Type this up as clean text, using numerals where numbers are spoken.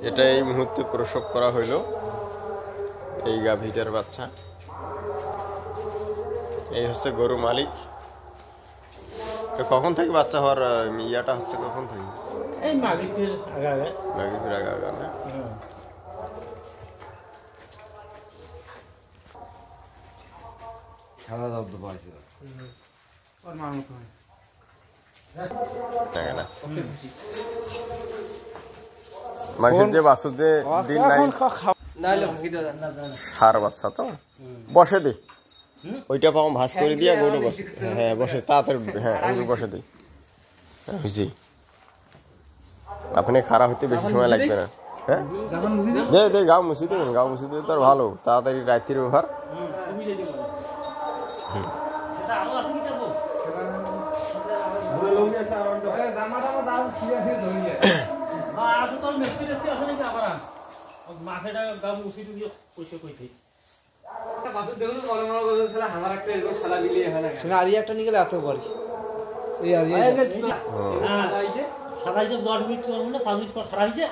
এটা এই মুহূর্তে প্রসব করা হইল এই গাভীটার বাচ্চা। এই হচ্ছে গরু মালিক। কখন থেকে বাচ্চা হওয়ার ইয়াটা হচ্ছে, কখন থেকে? এই মাগরিবের আগে না? খাওয়া দাওয়া তো পাইছে ওর মা মতো মানুষের যে বাছুর যে দিন নাই সার বাচ্চা তো বসে দে, ওইটা পাও ভাস করে দিয়া গরু বসে। হ্যাঁ বসে তাড়াতাড়ি, হ্যাঁ বসে দিই বুঝি। আপনি খারাপ হইতে বেশি সময় লাগবে না। হ্যাঁ দে দে, গাও মুছি দেবেন, গাও মুছি দিলে তো আর ভালো, তাড়াতাড়ি রাত্রির ব্যবহার। একটা নিয়ে গেলে এত পারি এই আর সারা হয়েছে 10 মিনিট 5 মিনিট পর সারা হয়েছে।